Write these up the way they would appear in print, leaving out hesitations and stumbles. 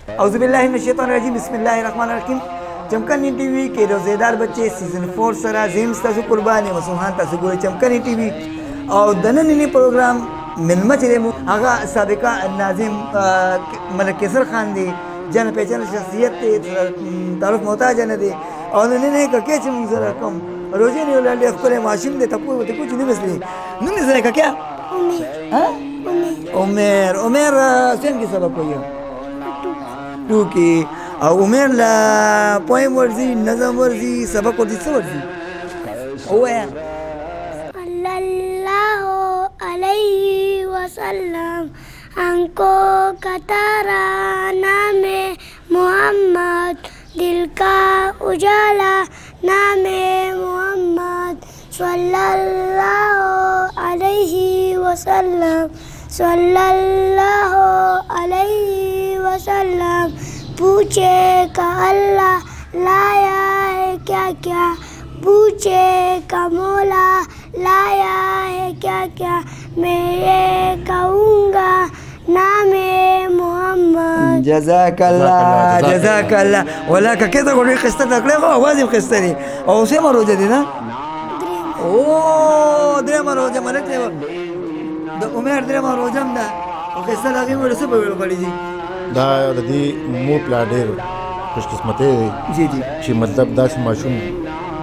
औज़ु बिल्लाहि मिनश शैतानिर रजीम बिस्मिल्लाहिर रहमानिर रहीम। चमकनी टीवी के रोजेदार बच्चे सीजन 4 सरा जेम्स तासु कुर्बानी मसुहान तासु गोरे चमकनी टीवी और दननी प्रोग्राम मिलमा चले आगा साबिका नाजिम मतलब केसर खान दी जन पहचान शख्सियत तारुफ मोहताज न दे और ने के चम जरा कम रोजे ने लाले अखरे माशिम दे तपु ते कुछ नहीं बसली नहीं जरा का क्या उमेर उमेर सेन की सबक कोई टूकी उमेर ला पोएम वर्जी नज़म वर्जी सबक वर्जी सब वर्जी ओ है सल्लल्लाहु अलैहि वसल्लम हमको कतारा नामे मोहम्मद दिल का उजाला नामे मोहम्मद सल्लल्लाहु अलैहि वसल्लम सल्लल्लाहु अलैहि वसल्लम पूछे का अल्लाह लाया है क्या क्या पूछे का मौला लाया है क्या क्या मैं ये कहूँगा नामे मोहम्मद जज़ाकल्लाह वला का कैसा कोई किस्सा तकले को आवाज़ ही किस्सा नहीं और उसे मरो जदी ना ओ दे मरो जब मरे थे उमेर दे मरो जम ना और किस्सा लगी मुझे सब बड़ी जी دا د دې مو پلاډر خوش قسمته जी जी چې مطلب داسې ماشوم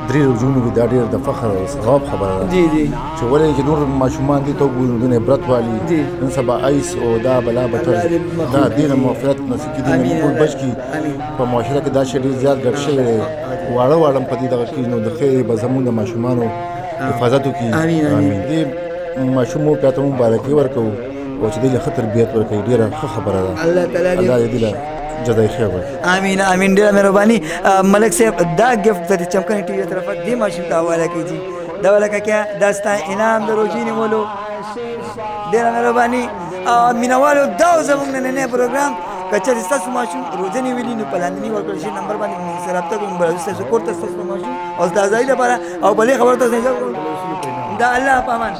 درې روزونو کې دا ډېر د فخر او ثواب خبره ده जी जी چې ولې چې نور ماشومان دي ته وګورو د عبرت والی نن سبا ایس او دا بلا بټر دا دینه مغفرت نصیب کړي دي ټول بچ کی په معاشره کې دا شی ډېر زیات ګډ شوی دی واړه واړه په دې دغه کې نو د خیر به زموږ د ماشومانو حفاظت وکړي امين دې ماشوم مو پاتې مبارکي ورکو او چې دې خطر بیت ورکړي ډیره ښه خبره ده الله تعالی دې له جزای خیر ورکړي امين امين ډیره مهرباني ملک صاحب دا गिफ्ट د چمکانی ټي وي طرف دې ماشوم ته حواله کیږي دا ولکه کیا داستا انعام د روجینی مولو ډیره مهرباني مینوالو دا زموږ نن پروګرام کچا تاسو ماشوم روزنی ویلی نو پلاندنی ورکړل شي نمبر باندې موږ سره رابطه کوم بل تاسو کوړه تاسو ماشوم او دا ځای لپاره او بلې خبر تاسو دا الله پامان